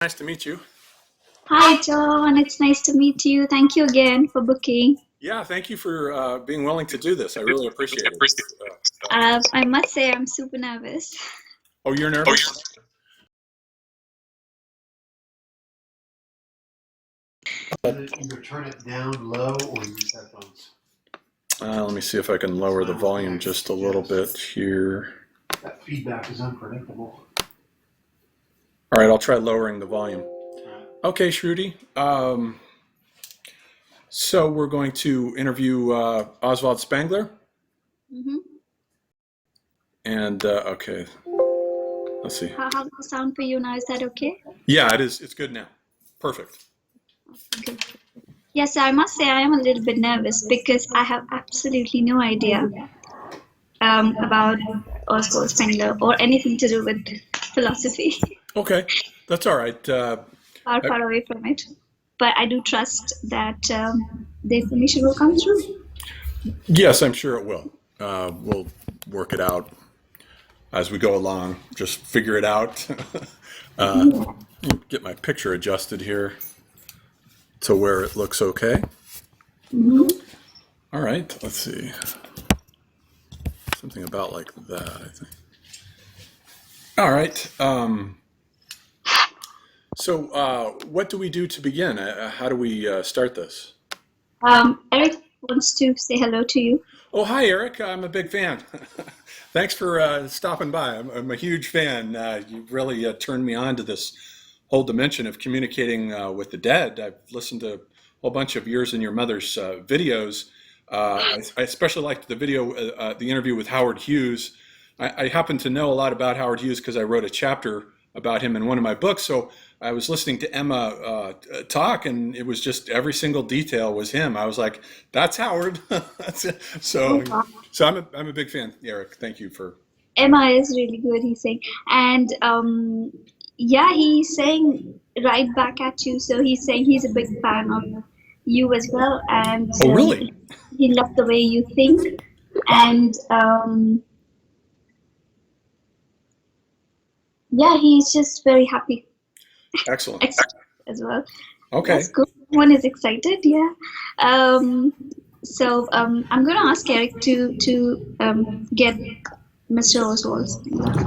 Nice to meet you. Hi, John. It's nice to meet you. Thank you again for booking. Yeah, thank you for being willing to do this. I really appreciate it. I must say I'm super nervous. Oh, you're nervous? Either turn it down low or use headphones. Let me see if I can lower the volume just a little bit here. That feedback is unpredictable. All right, I'll try lowering the volume. Okay, Shruti. So we're going to interview Oswald Spengler. Mm-hmm. And okay, let's see. How's the sound for you now? Is that okay? Yeah, it is. It's good now. Perfect. Okay. Yes, I must say I am a little bit nervous because I have absolutely no idea about Oswald Spengler or anything to do with philosophy. Okay, that's all right. Far away from it. But I do trust that the information will come through. Yes, I'm sure it will. We'll work it out as we go along. Just figure it out. Get my picture adjusted here to where it looks okay. Mm-hmm. All right, let's see. Something about like that, I think. All right. So what do we do to begin? How do we start this? Eric wants to say hello to you. Oh, hi, Eric. I'm a big fan. Thanks for stopping by. I'm a huge fan. You really turned me on to this whole dimension of communicating with the dead. I've listened to a whole bunch of yours and your mother's videos. I especially liked the the interview with Howard Hughes. I happen to know a lot about Howard Hughes because I wrote a chapter about him in one of my books. So I was listening to Emma talk, and it was just every single detail was him. I was like, "That's Howard." That's it. So I'm a big fan, Eric. Thank you for. Emma is really good, he's saying. And yeah, he's saying right back at you. So he's saying he's a big fan of you as well. And Oh, really? He loved the way you think. And yeah, he's just very happy. Excellent. As well. Okay. That's good. One is excited, yeah. So I'm going to ask Eric to get Mr. Oswald.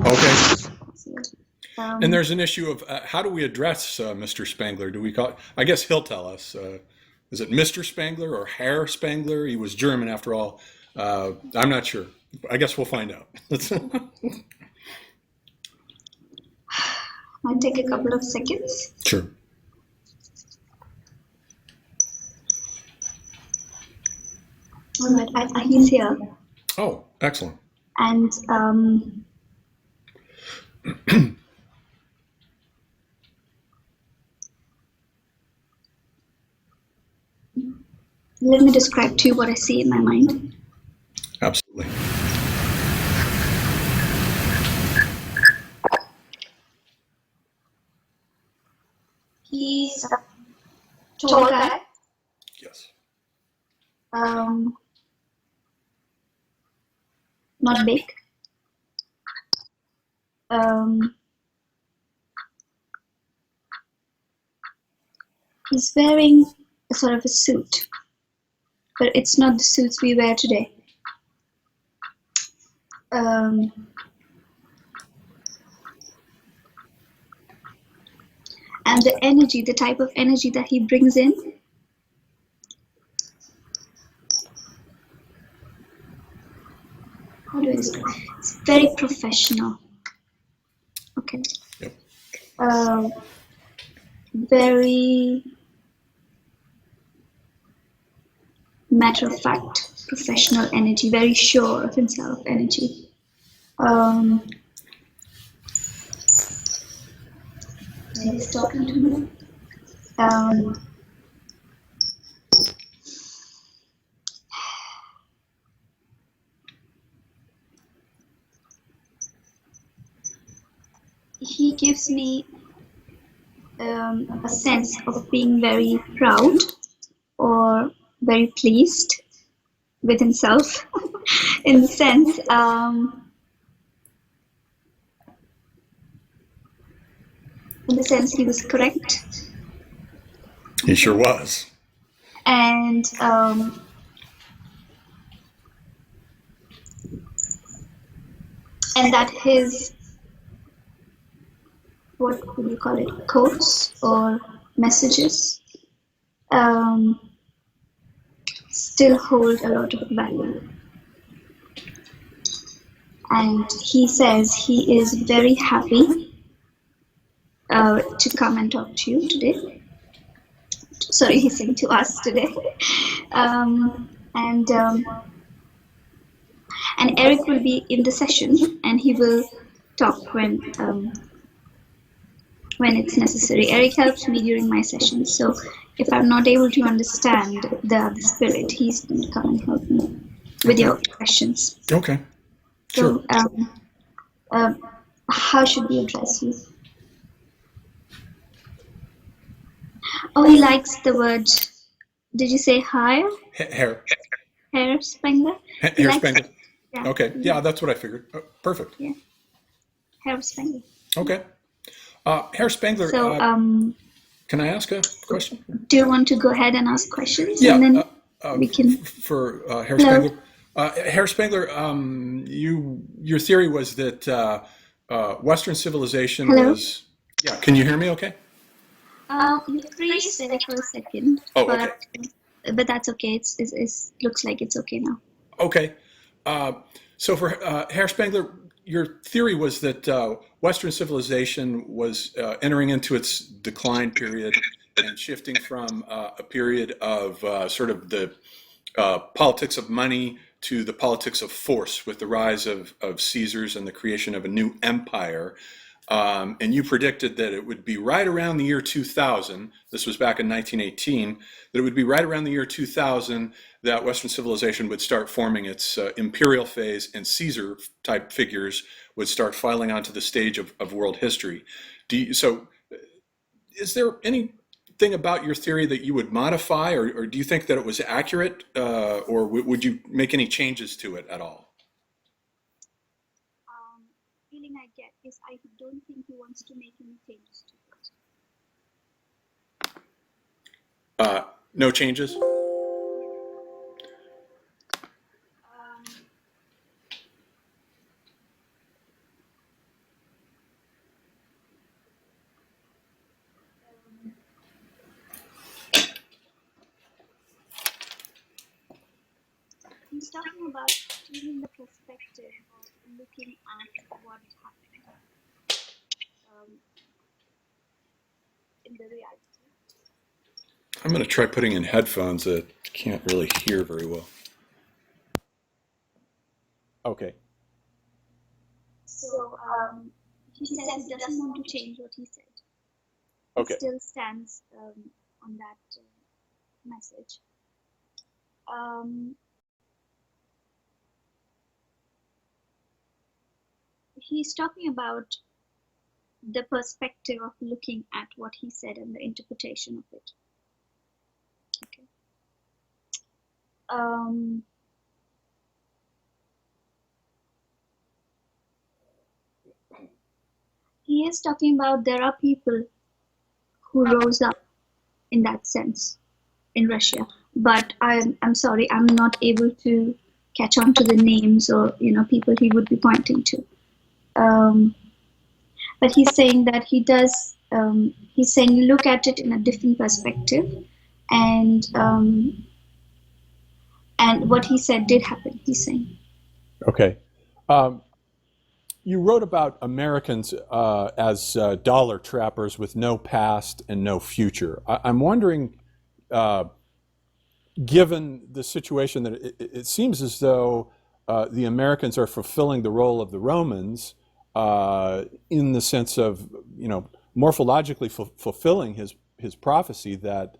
Okay. And there's an issue of how do we address Mr. Spengler? Do we call it, I guess he'll tell us. Is it Mr. Spengler or Herr Spengler? He was German after all. I'm not sure. I guess we'll find out. Might take a couple of seconds. Sure. All right, he's here. Oh, excellent. And let me describe to you what I see in my mind. Absolutely. He's a tall guy. Yes. Not big. He's wearing a sort of a suit, but it's not the suits we wear today. And the energy, the type of energy that he brings in, how do I describe? It's very professional. Okay. Yep. Very matter of fact, professional energy, very sure of himself energy. He's talking to me. He gives me a sense of being very proud or very pleased with himself in the sense in the sense he was correct, He sure was. and that his, what would you call it, quotes or messages still hold a lot of value. And he says he is very happy to come and talk to you today. Sorry, he's saying to us today. And Eric will be in the session, and he will talk when it's necessary. Eric helps me during my sessions, so if I'm not able to understand the spirit, he's going to come and help me with your questions. Okay. Sure. So, how should we address you? Oh, he likes the word. Did you say hair? Hair. Hair Spengler? Hair Spengler. Yeah. Okay. Yeah, that's what I figured. Perfect. Yeah. Hair Spengler. Okay. Hair Spengler. So, can I ask a question? do you want to go ahead and ask questions? Yeah. And then we can. For Hair Spengler. Hair Spengler, your theory was that Western civilization was. Yeah. Can you hear me? Okay. You freeze there for a second. Oh, but, okay. But that's okay. It looks like it's okay now. Okay. So for Herr Spengler, your theory was that Western civilization was entering into its decline period and shifting from a period of sort of the politics of money to the politics of force with the rise of Caesars and the creation of a new empire. And you predicted that it would be right around the year 2000, this was back in 1918, that it would be right around the year 2000 that Western civilization would start forming its imperial phase, and Caesar-type figures would start filing onto the stage of world history. So is there anything about your theory that you would modify, or do you think that it was accurate, or would you make any changes to it at all? Feeling I get is I don't think he wants to make any changes to it. No changes? He's talking about changing the perspective of looking at what happened in the reality. I'm going to try putting in headphones that can't really hear very well. Okay. So he said he doesn't want to change what he said. Okay. He still stands on that message. He's talking about the perspective of looking at what he said and the interpretation of it. Okay. He is talking about there are people who rose up in that sense in Russia, but I'm sorry, I'm not able to catch on to the names or people he would be pointing to. But he's saying that he does. He's saying look at it in a different perspective, and what he said did happen. He's saying. Okay. You wrote about Americans as dollar trappers with no past and no future. I'm wondering, given the situation that it seems as though the Americans are fulfilling the role of the Romans in the sense of, morphologically fulfilling his prophecy that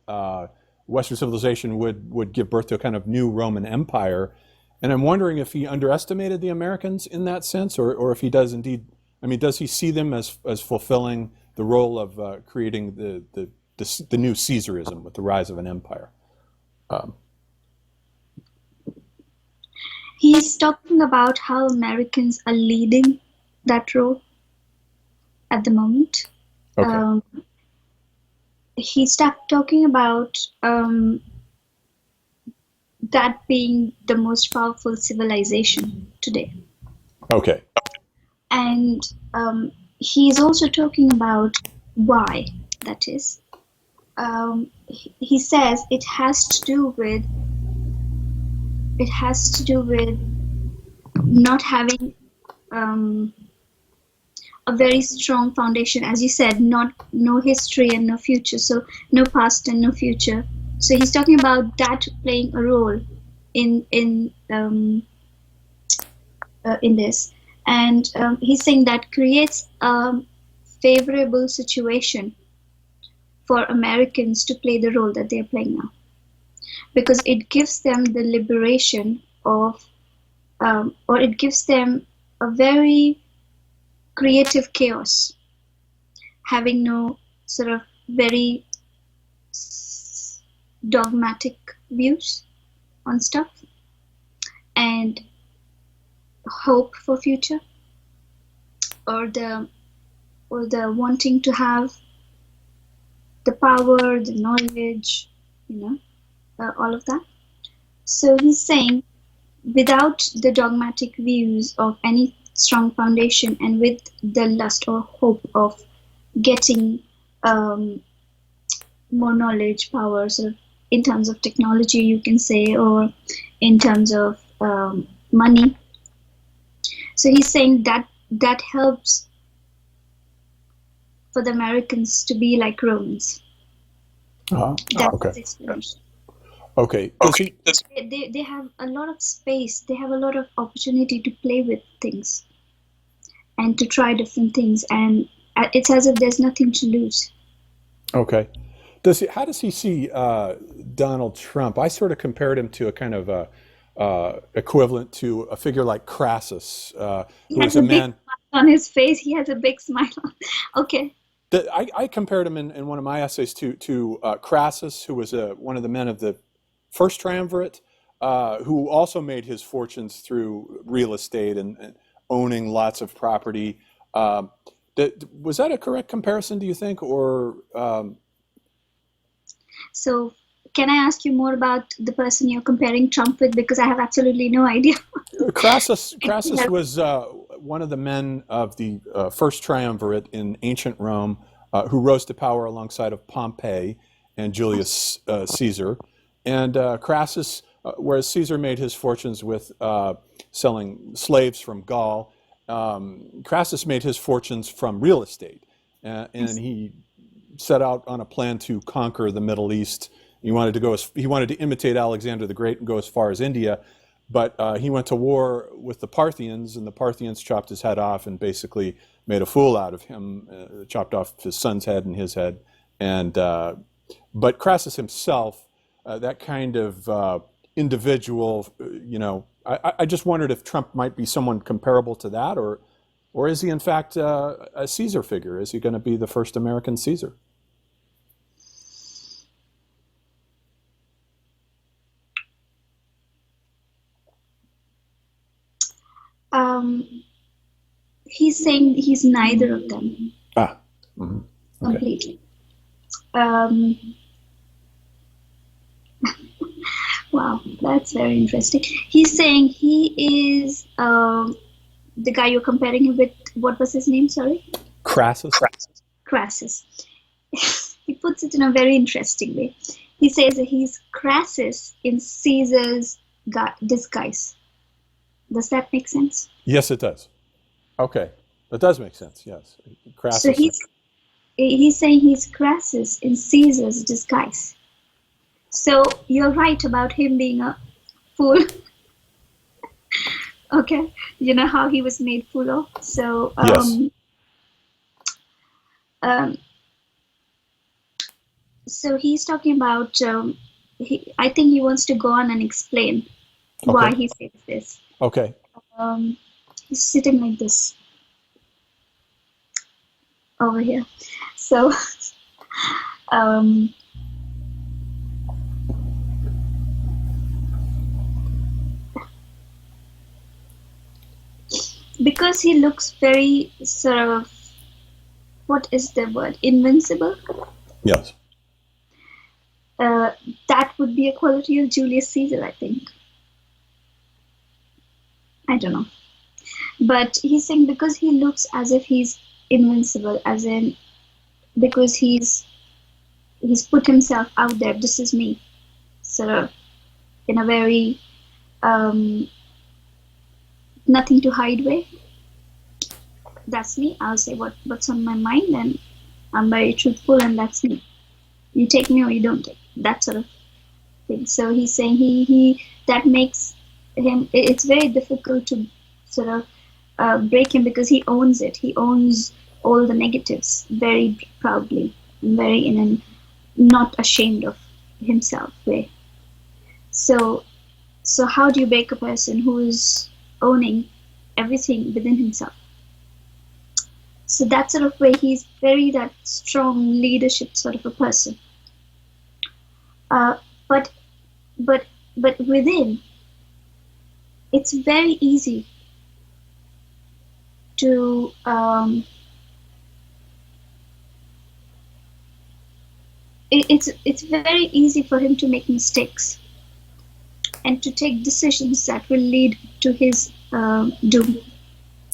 Western civilization would give birth to a kind of new Roman Empire. And I'm wondering if he underestimated the Americans in that sense, or if he does indeed. I mean, does he see them as fulfilling the role of creating the new Caesarism with the rise of an empire? He's talking about how Americans are leading that role at the moment. Okay. He started talking about that being the most powerful civilization today. Okay. And he's also talking about why that is. He says it has to do with not having a very strong foundation, as you said, no history and no future, so no past and no future. So he's talking about that playing a role in this, and he's saying that creates a favorable situation for Americans to play the role that they're playing now, because it gives them the liberation of, or it gives them a very creative chaos, having no sort of very dogmatic views on stuff, and hope for future, or the wanting to have the power, the knowledge, all of that. So he's saying, without the dogmatic views of any strong foundation, and with the lust or hope of getting more knowledge, power, sort of in terms of technology, you can say, or in terms of money. So he's saying that helps for the Americans to be like Romans. That's Okay. his explanation. Okay. They have a lot of space. They have a lot of opportunity to play with things and to try different things, and it's as if there's nothing to lose. Okay. How does he see Donald Trump? I sort of compared him to a kind of equivalent to a figure like Crassus, He who has was a a big man. smile on his face. He has a big smile on. Okay. I compared him in one of my essays to Crassus, who was one of the men of the first triumvirate, who also made his fortunes through real estate and owning lots of property. Was that a correct comparison, do you think, or? So, can I ask you more about the person you're comparing Trump with? Because I have absolutely no idea. Crassus was one of the men of the first triumvirate in ancient Rome, who rose to power alongside of Pompey and Julius Caesar. And Crassus, whereas Caesar made his fortunes with selling slaves from Gaul, Crassus made his fortunes from real estate. And he set out on a plan to conquer the Middle East. He wanted to imitate Alexander the Great and go as far as India, but he went to war with the Parthians, and the Parthians chopped his head off and basically made a fool out of him, chopped off his son's head and his head. And but Crassus himself, that kind of individual, I just wondered if Trump might be someone comparable to that, or is he in fact a Caesar figure? Is he going to be the first American Caesar? He's saying he's neither of them. Mm-hmm. Okay. Completely. Wow, that's very interesting. He's saying he is the guy you're comparing him with. What was his name? Sorry. Crassus. Crassus. He puts it in a very interesting way. He says that he's Crassus in Caesar's disguise. Does that make sense? Yes, it does. Okay, that does make sense. Yes, Crassus. So he's saying he's Crassus in Caesar's disguise. So you're right about him being a fool. Okay, you know how he was made fool of. So yes. So he's talking about. I think he wants to go on and explain why he says this. Okay. He's sitting like this over here. So, because he looks very sort of what is the word? Invincible? Yes. That would be a quality of Julius Caesar, I think. I don't know. But he's saying because he looks as if he's invincible, as in because he's put himself out there. This is me, sort of, in a very nothing to hide way. That's me. I'll say what's on my mind, and I'm very truthful, and that's me. You take me or you don't take. That sort of thing. So he's saying he that makes him. It's very difficult to sort of break him because he owns it. He owns all the negatives very proudly, very in an not ashamed of himself way. So how do you break a person who is owning everything within himself? So that sort of way, he's very that strong leadership sort of a person. But within, it's very easy to it's very easy for him to make mistakes and to take decisions that will lead to his doom.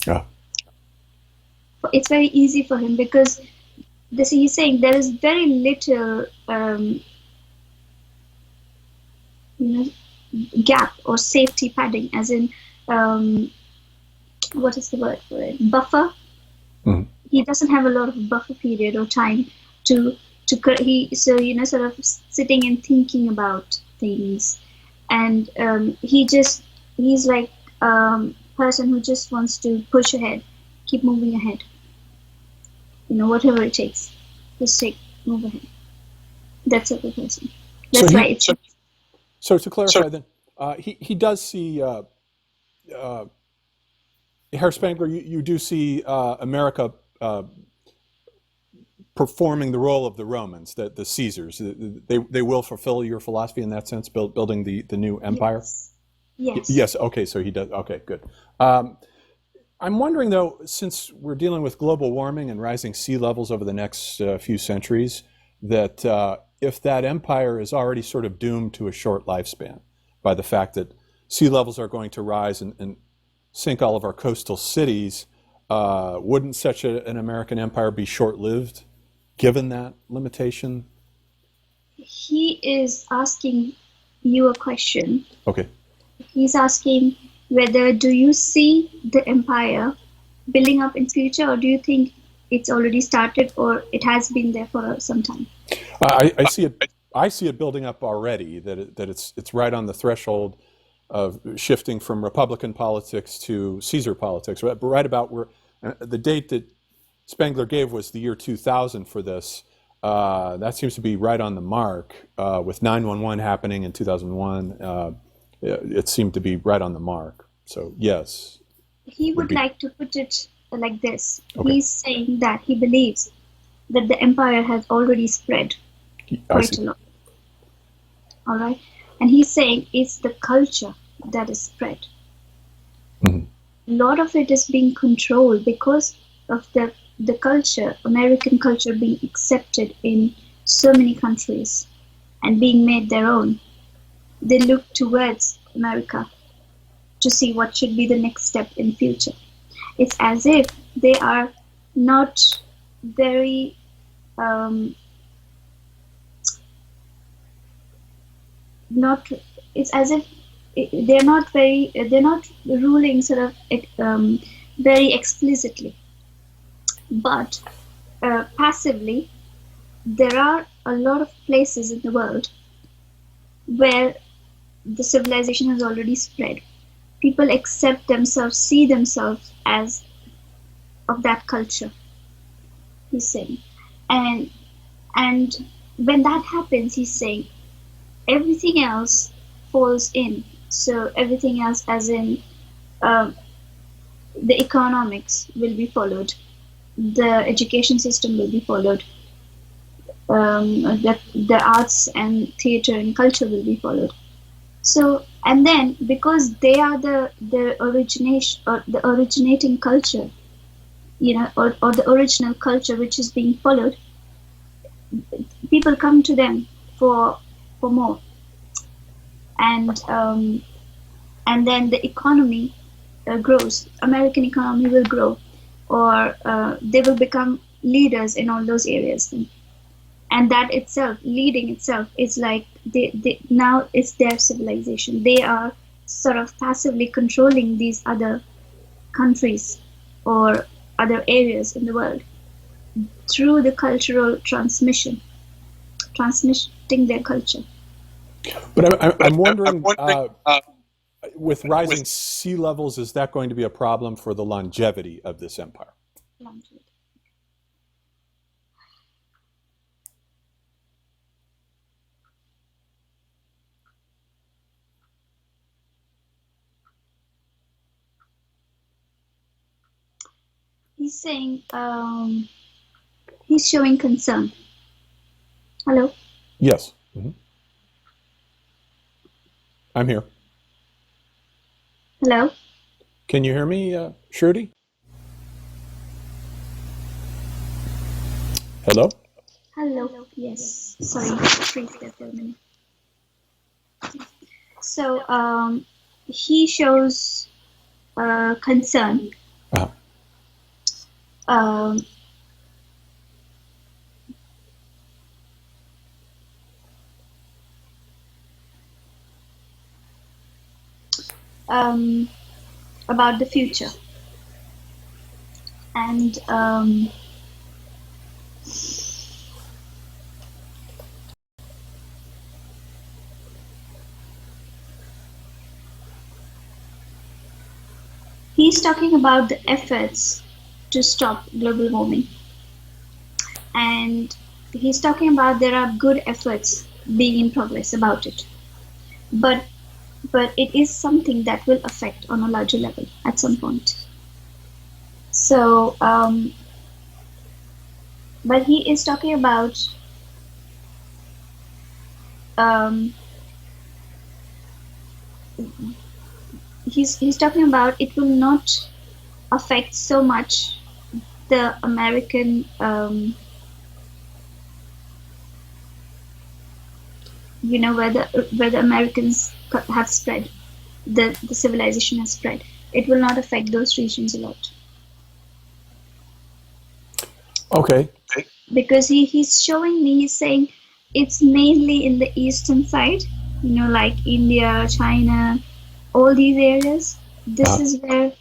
Yeah. It's very easy for him because he's saying there is very little gap or safety padding, as in what is the word for it? Buffer. Mm-hmm. He doesn't have a lot of buffer period or time to sort of sitting and thinking about things, and he's like person who just wants to push ahead, keep moving ahead. Whatever it takes, just move ahead. That's the person. That's why it should. So to clarify, then he does see Herr Spengler. You do see America performing the role of the Romans, the Caesars. They will fulfill your philosophy in that sense, building the new empire. Yes. Yes. Okay. So he does. Okay. Good. I'm wondering, though, since we're dealing with global warming and rising sea levels over the next few centuries, that if that empire is already sort of doomed to a short lifespan by the fact that sea levels are going to rise and sink all of our coastal cities, wouldn't such an American empire be short-lived, given that limitation? He is asking you a question. Okay. He's asking whether do you see the empire building up in future, or do you think it's already started or it has been there for some time? I see it. I see it building up already. That it's right on the threshold of shifting from Republican politics to Caesar politics. Right about where the date that Spengler gave was the year 2000 for this. That seems to be right on the mark with 9/11 happening in 2001. It seemed to be right on the mark. So yes. He would like to put it like this. Okay. He's saying that he believes that the empire has already spread quite a lot. All right. And he's saying it's the culture that is spread. Mm-hmm. A lot of it is being controlled because of the culture, American culture, being accepted in so many countries and being made their own. They look towards America to see what should be the next step in future. It's as if they are not very it's as if they're not ruling sort of very explicitly, but passively. There are a lot of places in the world where the civilization has already spread. People accept themselves, see themselves as of that culture, he's saying. And when that happens, he's saying, everything else falls in. So everything else, as in the economics will be followed, the education system will be followed, the arts and theater and culture will be followed. So, and then because they are the origination or the originating culture, or the original culture which is being followed, people come to them for more, and then the economy grows. American economy will grow, or they will become leaders in all those areas. And that itself, leading itself, is like they now it's their civilization. They are sort of passively controlling these other countries or other areas in the world through the cultural transmitting their culture. But I'm wondering, with rising sea levels, is that going to be a problem for the longevity of this empire? He's saying, he's showing concern. Hello? Yes. Mm-hmm. I'm here. Hello? Can you hear me, Shruti? Hello? Hello. Yes. Sorry, freeze there for a minute. So, he shows concern. Uh-huh. Um, about the future, and he's talking about the efforts to stop global warming, and he's talking about there are good efforts being in progress about it, but it is something that will affect on a larger level at some point. So, but he is talking about he's talking about it will not affect so much the American where the Americans have spread, the civilization has spread. It will not affect those regions a lot. Okay. Because he's showing me, he's saying it's mainly in the eastern side, like India, China, all these areas. This is where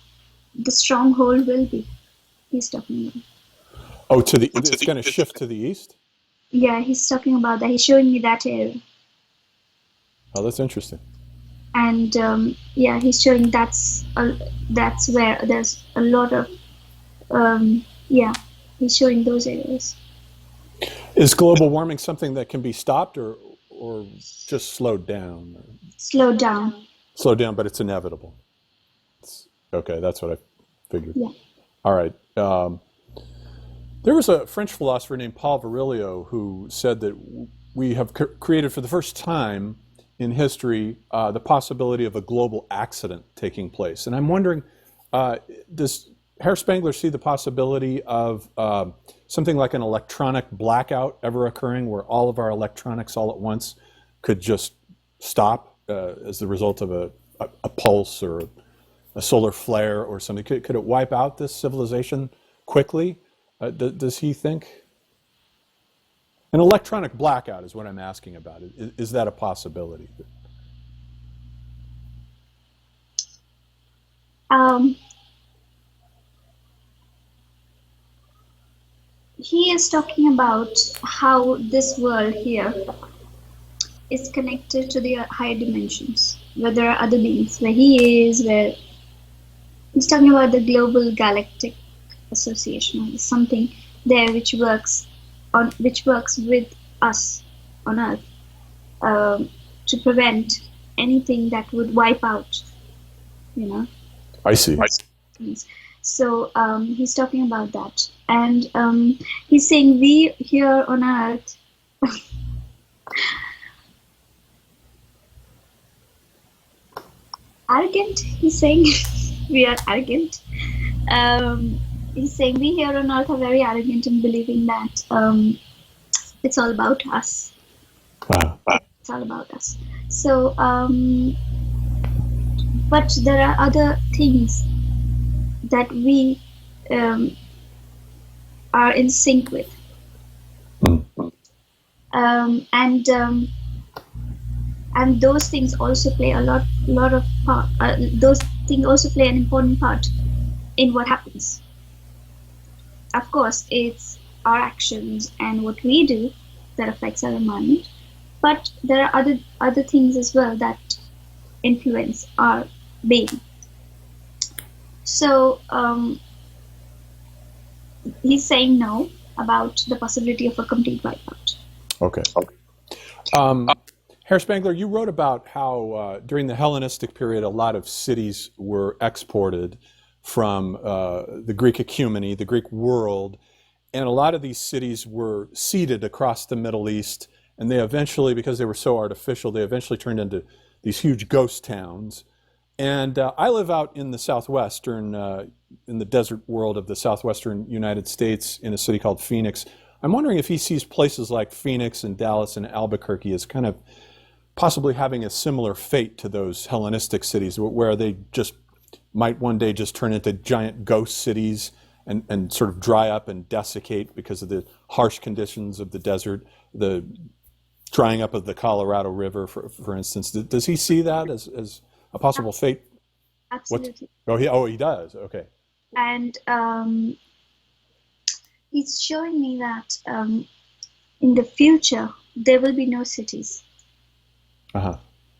the stronghold will be. He's talking about. Oh, it's going to shift to the east? Yeah, he's talking about that. He's showing me that area. Oh, that's interesting. And yeah, he's showing that's where there's a lot of yeah, he's showing those areas. Is global warming something that can be stopped or just slowed down? Slowed down. Slowed down, but it's inevitable. Okay, that's what I figured. Yeah. All right. There was a French philosopher named Paul Virilio who said that we have created for the first time in history the possibility of a global accident taking place. And I'm wondering, does Herr Spengler see the possibility of something like an electronic blackout ever occurring where all of our electronics all at once could just stop as the result of a pulse or a solar flare or something? Could it wipe out this civilization quickly? Does he think? An electronic blackout is what I'm asking about. Is that a possibility? He is talking about how this world here is connected to the higher dimensions, where there are other beings, where he is, where he's talking about the global galactic association, or something there which works with us on Earth to prevent anything that would wipe out, I see. So he's talking about that, and he's saying we here on Earth arrogant. He's saying we are arrogant. he's saying we here on Earth are very arrogant in believing that it's all about us. Wow. It's all about us. So, but there are other things that we are in sync with, and those things also play a lot of part. Those things also play an important part in what happens. Of course, it's our actions and what we do that affects our mind, but there are other things as well that influence our being. So he's saying no about the possibility of a complete wipeout. Okay. Herr Spengler, you wrote about how during the Hellenistic period, a lot of cities were exported from the Greek ecumeny, the Greek world, and a lot of these cities were seeded across the Middle East, and they eventually, because they were so artificial, they eventually turned into these huge ghost towns. And I live out in the southwestern, in the desert world of the southwestern United States, in a city called Phoenix. I'm wondering if he sees places like Phoenix and Dallas and Albuquerque as kind of possibly having a similar fate to those Hellenistic cities, where they just might one day just turn into giant ghost cities and sort of dry up and desiccate because of the harsh conditions of the desert, the drying up of the Colorado River, for instance. Does he see that as a possible fate? Absolutely. He does. Okay. And he's showing me that in the future there will be no cities.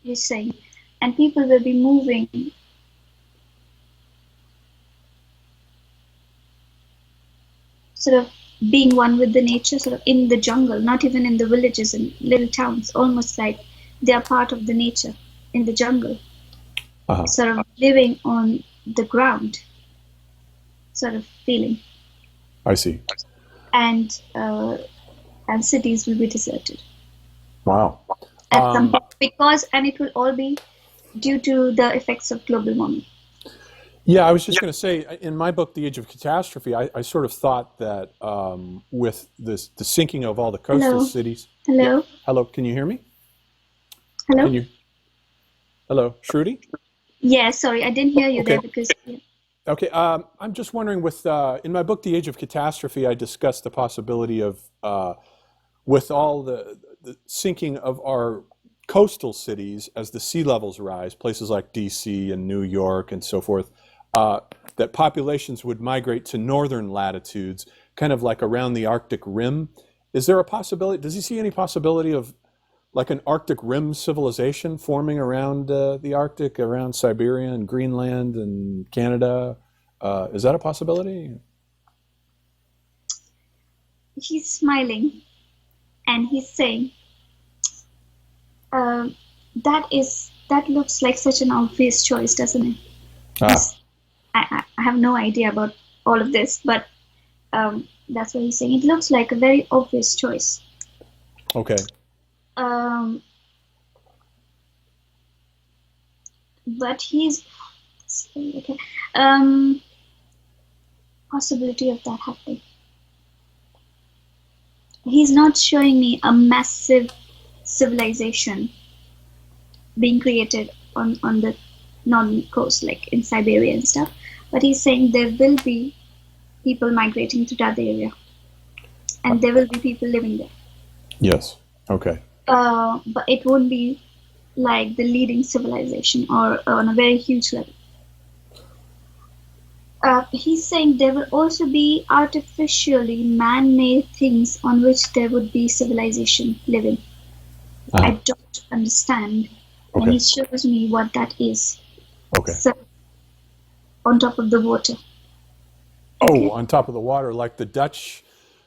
He's saying, and people will be moving sort of being one with the nature, sort of in the jungle, not even in the villages and little towns, almost like they are part of the nature in the jungle, sort of living on the ground, sort of feeling. I see. And cities will be deserted. Wow. At some point, and it will all be due to the effects of global warming. Yeah, I was just going to say, in my book, The Age of Catastrophe, I sort of thought that with the sinking of all the coastal cities. Hello? Yeah. Hello, can you hear me? Hello? Hello, Shruti? Yeah, sorry, I didn't hear you there because... Yeah. Okay, I'm just wondering, in my book, The Age of Catastrophe, I discussed the possibility of, with all the sinking of our coastal cities as the sea levels rise, places like DC and New York and so forth, that populations would migrate to northern latitudes, kind of like around the Arctic Rim. Is there a possibility, does he see any possibility of like an Arctic Rim civilization forming around the Arctic, around Siberia and Greenland and Canada? Is that a possibility? He's smiling and he's saying, that looks like such an obvious choice, doesn't it? I have no idea about all of this, but that's what he's saying. It looks like a very obvious choice. Okay. But he's okay. Possibility of that happening. He's not showing me a massive civilization being created on the northern coast, like in Siberia and stuff. But he's saying there will be people migrating to that area, and there will be people living there. Yes. Okay. But it won't be like the leading civilization or on a very huge level. He's saying there will also be artificially man-made things on which there would be civilization living. I don't understand. Okay. And he shows me what that is. Okay. So, on top of the water. Oh, on top of the water, like the Dutch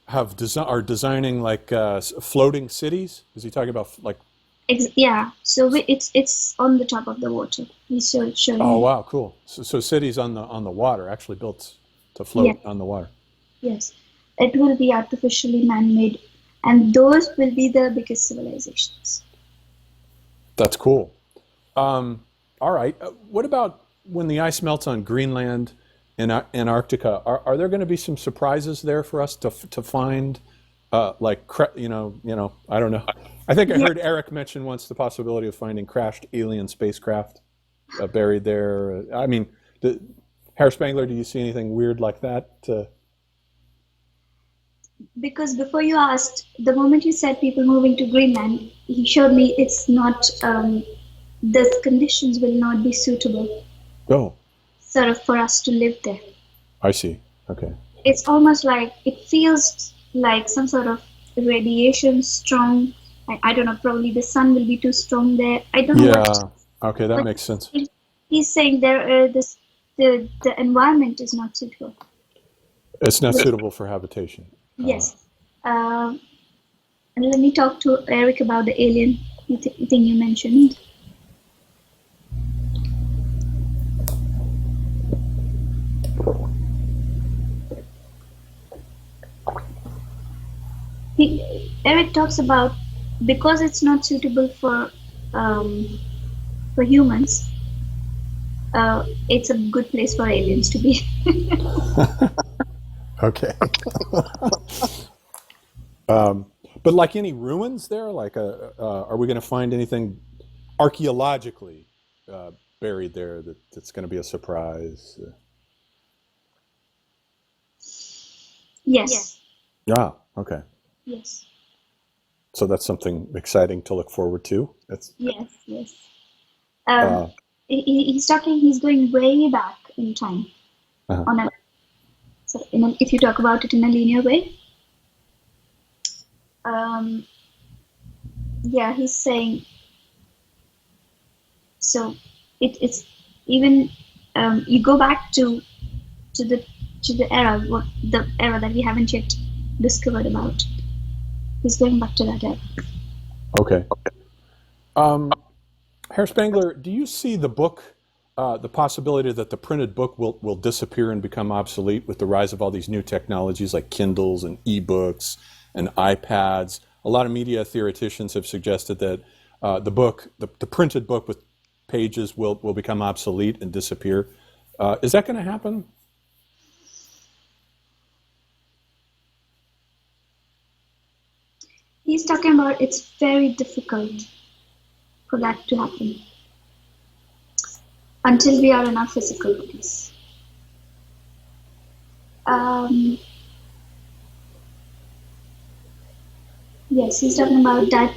are designing like floating cities? Is he talking about like? Yeah. So it's on the top of the water. He's showing. Oh me. wow, cool. So cities on the water, actually built to float on the water. Yes, it will be artificially man-made, and those will be the biggest civilizations. That's cool. All right. What about when the ice melts on Greenland in Antarctica, are there going to be some surprises there for us to find? I don't know. I think I heard Eric mention once the possibility of finding crashed alien spacecraft buried there. I mean, Herr Spengler, do you see anything weird like that? Because before you asked, the moment you said people moving to Greenland, he showed me it's not, the conditions will not be suitable Oh, sort of for us to live there. I see. Okay. It's almost like, it feels like some sort of radiation strong. I don't know, probably the sun will be too strong there. I don't know Yeah. what. Okay, that But makes sense. He's saying the environment is not suitable. It's not suitable for habitation. Yes. And let me talk to Eric about the alien thing you mentioned. Eric talks about, because it's not suitable for humans, it's a good place for aliens to be. Okay. But like any ruins there, like are we going to find anything archaeologically buried there that's going to be a surprise? Yes. Ah, okay. Yes. So that's something exciting to look forward to. That's Yes. He's talking. He's going way back in time. Uh-huh. If you talk about it in a linear way. He's saying. So it's even you go back to the era, the era that we haven't yet discovered about. He's going back to that era. Okay. Herr Spengler, do you see the book, the possibility that the printed book will disappear and become obsolete with the rise of all these new technologies like Kindles and ebooks and iPads? A lot of media theoreticians have suggested that the printed book with pages will become obsolete and disappear. Is that going to happen? He's talking about it's very difficult for that to happen until we are in our physical bodies. Yes, he's talking about that.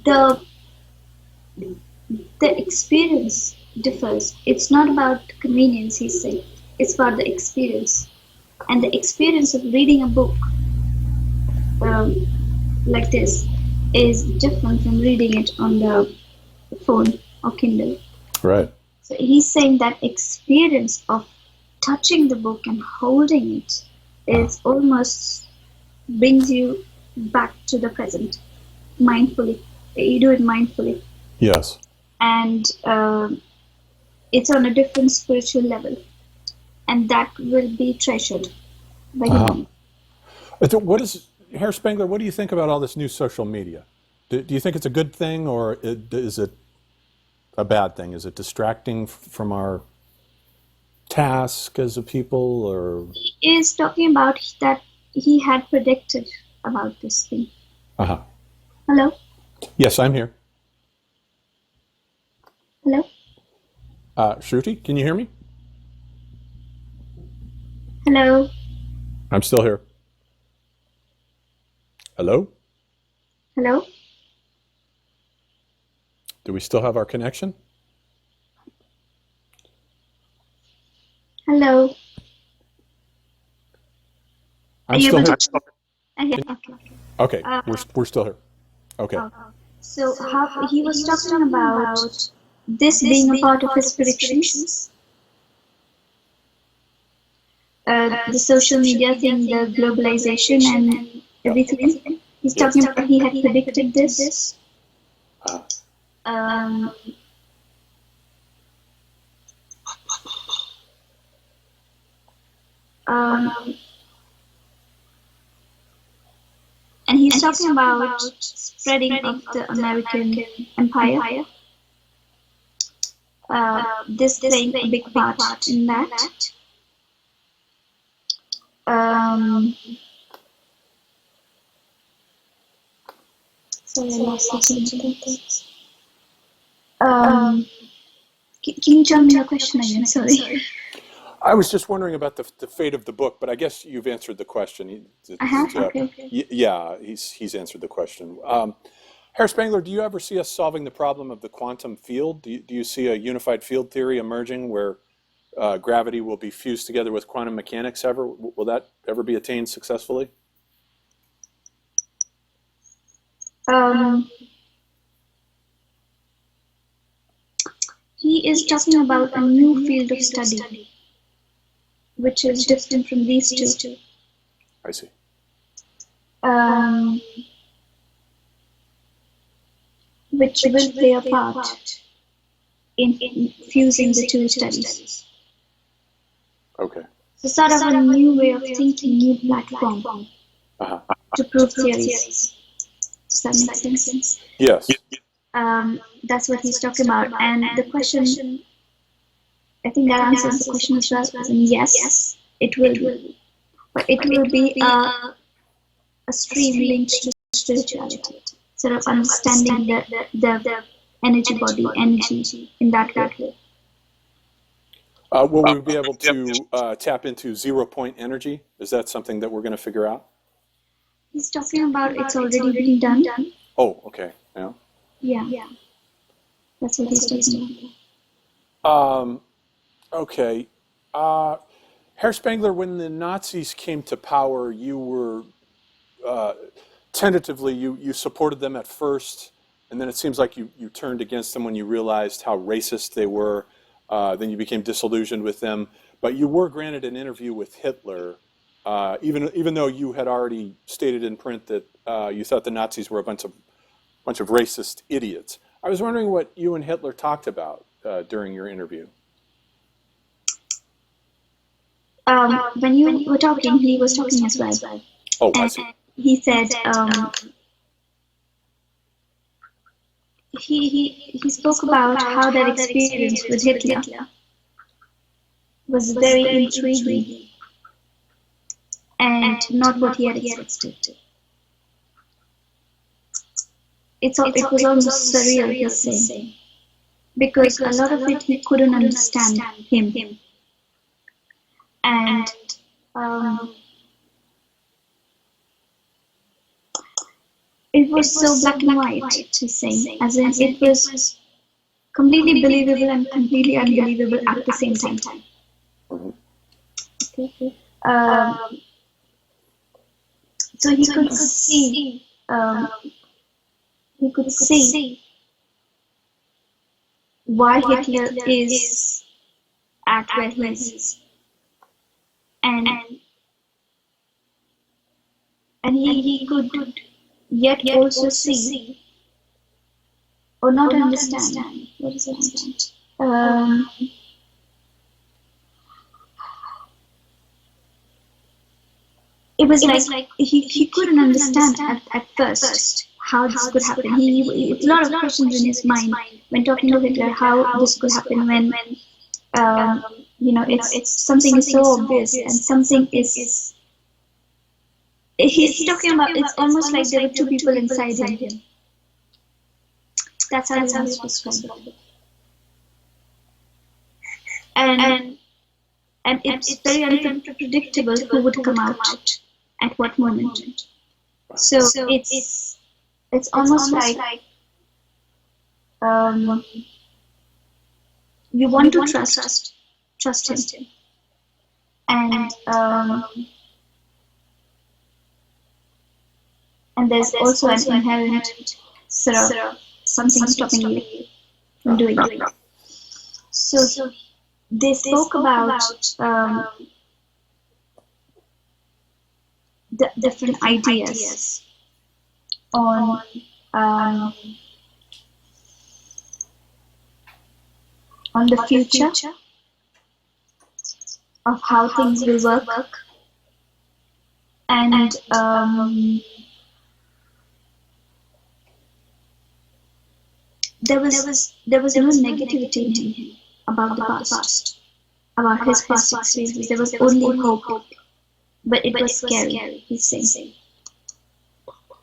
The experience differs. It's not about convenience, he's saying. It's about the experience. And the experience of reading a book like this is different from reading it on the phone or Kindle. Right. So he's saying that experience of touching the book and holding it is almost brings you back to the present mindfully. You do it mindfully. Yes. And it's on a different spiritual level. And that will be treasured by human. What is, Herr Spengler, what do you think about all this new social media? Do you think it's a good thing, or is it a bad thing? Is it distracting from our task as a people? Or He is talking about that he had predicted about this thing. Uh-huh. Hello? Yes, I'm here. Hello? Shruti, can you hear me? Hello? I'm still here. Hello? Hello? Do we still have our connection? Hello? I'm still here. Okay. Okay, we're still here. Okay. So how he was talking about this being a part of his predictions. The social media thing, the globalization and everything. He's talking about he had predicted this. And he's talking about spreading of the American empire. this playing a big part in that. Sorry, I lost the train of thought. Can you tell me your question again? Sorry. I was just wondering about the fate of the book, but I guess you've answered the question. Okay. Yeah, he's answered the question. Herr Spengler, do you ever see us solving the problem of the quantum field? Do you see a unified field theory emerging where gravity will be fused together with quantum mechanics ever? Will that ever be attained successfully? He is talking about a new field of study, which is different from these two. I see. Which will play a part in fusing the two studies. Okay. So sort of a new way of thinking, new platform to prove theories. Does that make sense? Yes. That's what he's talking about. And the question, I think that answers the question as well. Yes, it will be. But it will be a stream linked to spirituality. Sort of understanding the energy body, energy in that way. Will we be able to tap into 0-point energy? Is that something that we're going to figure out? He's talking about it's already been done. Oh, okay. Yeah. Yeah. That's what he's talking about. Okay. Herr Spengler, when the Nazis came to power, you were tentatively, you supported them at first, and then it seems like you turned against them when you realized how racist they were. Then you became disillusioned with them. But you were granted an interview with Hitler, even though you had already stated in print that you thought the Nazis were a bunch of racist idiots. I was wondering what you and Hitler talked about during your interview. When you were talking, he was talking as well. Oh, I see. He said he spoke about how that experience with Hitler was very intriguing and not what he had expected. It was almost surreal, he's saying, because a lot of it he couldn't understand him. And it was so black and white, he's saying, as in it was completely believable and completely unbelievable at the same time. Okay. So he could see why Hitler is at where he is, and he could yet also see or not understand. What is it? It was like he couldn't understand at first how this could happen. A lot of questions in his mind when talking to Hitler, how this could happen when it's something is so obvious and something is. He's talking about. It's almost like there were two people inside him. That's how he wants to describe it. And it's very unpredictable who would come out at what moment. So it's almost like you want to trust him, and there's also an inherent sort of something stopping you from doing it. So they spoke about the different ideas on the future of how things will work, and there was no negativity in him about the past, about his past experiences. There was only hope, but it was scary. He's saying.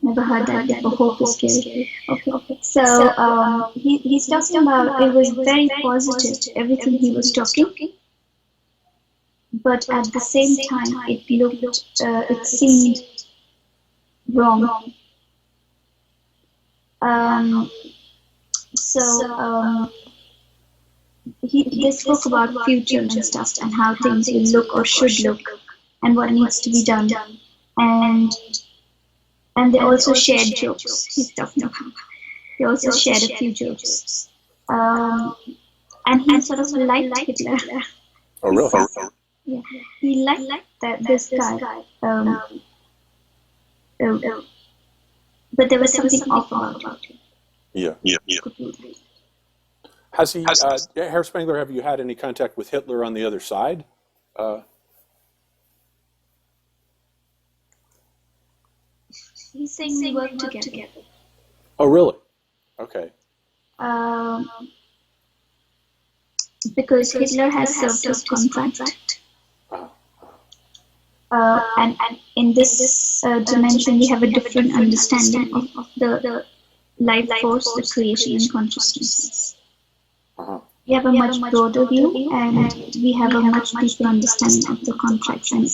Never heard that before. Hope is scary. Okay. So he's talking about it was very positive, everything he was talking, but at the same time it seemed wrong. They spoke about future and stuff and how things will look or should look and what needs to be done, and they also shared jokes. He's talking about. They also shared a few jokes, and he sort of liked Hitler. Oh, really? Yeah, he liked this guy. But there was something off about him. Yeah. Has he, Herr Spengler, have you had any contact with Hitler on the other side? He's saying we work together. Oh, really? Okay. Because Hitler has served his contract. And in this dimension, we have a different understanding of the life force, the creation and consciousness. We have a much broader view, and we have a much deeper understanding of the contracts and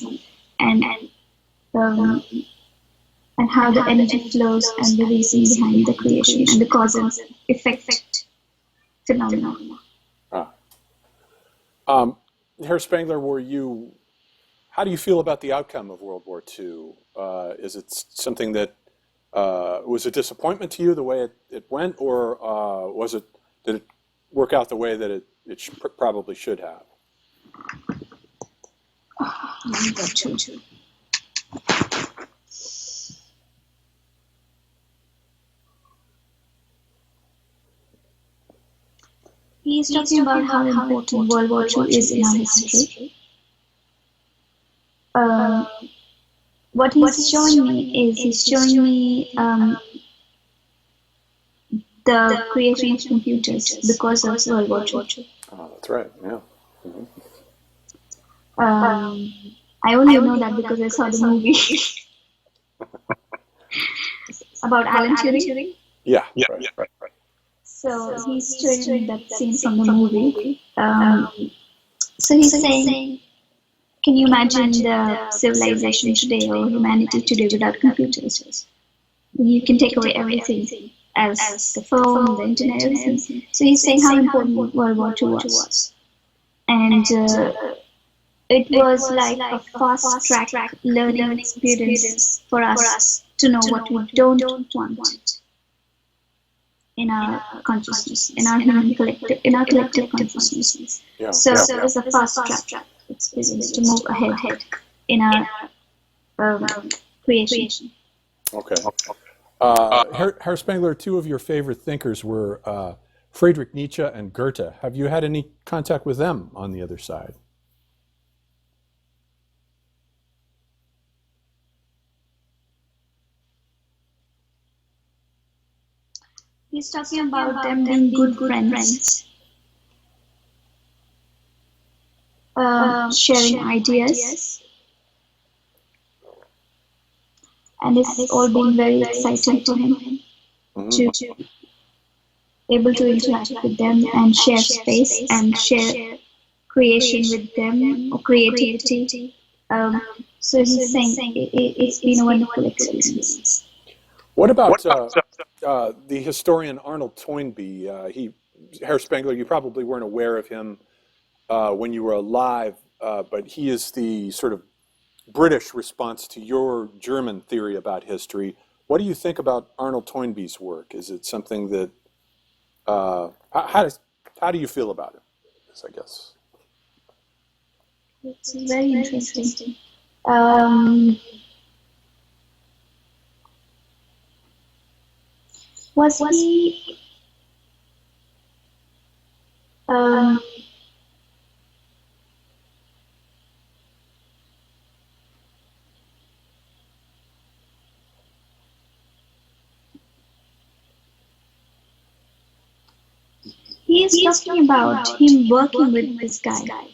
how the energy flows and the reason behind the creation and the cause and effect phenomena. Herr Spengler, how do you feel about the outcome of World War II? Is it something that was a disappointment to you the way it went, or did it work out the way that it probably should have? He's talking about how important World War II is in our history. What he's showing me is the creation of computers because of World War II. Oh, that's right. Yeah. Mm-hmm. I only know that because I saw the movie about Alan Turing. Yeah. Right. So he's showing me that scene from the movie. So he's saying, can you imagine the civilization today or humanity today without computers? You can take away everything as the phone, the internet, everything. So he's saying how important World War II was. And it was like a fast-track learning experience for us to know what we don't want in our consciousness, in our collective consciousness. Yeah. So it was a fast-track experience to move ahead in our creation. Okay. Herr Spengler, two of your favorite thinkers were Friedrich Nietzsche and Goethe. Have you had any contact with them on the other side? He's talking about them being good friends, sharing ideas, and it's all been very exciting for him to able to interact with them and share space and share creation with them or creativity. So he's saying it's been a wonderful experience. What about the historian Arnold Toynbee? Herr Spengler, you probably weren't aware of him when you were alive, but he is the sort of British response to your German theory about history. What do you think about Arnold Toynbee's work? Is it something that how do you feel about it? I guess It's very interesting. Was he he is talking about him working with this guy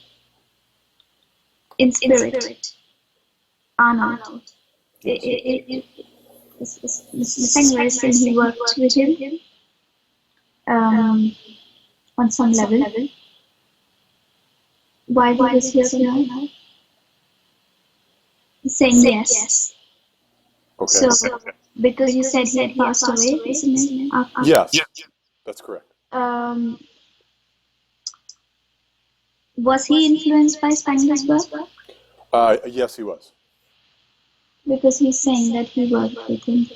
in spirit, Arnold. Mr. Spengler is saying he worked with him on some level. Why he was here tonight? He's saying yes. Okay. So, because you said he had passed away, isn't it? Yes, that's correct. Was he influenced by Spengler's work? Yes, he was. Because he's saying that he worked with him.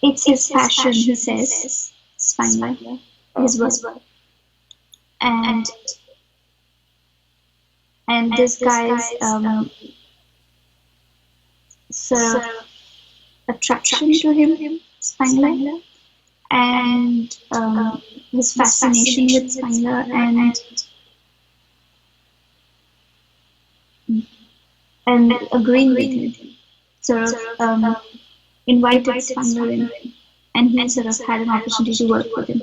It's his passion, he says, Spengler, his work. And this guy's sort of attraction to him, Spengler, and his fascination with Spengler, and agreeing with him, sort of invited Spengler in, and he sort of had an opportunity to work with him.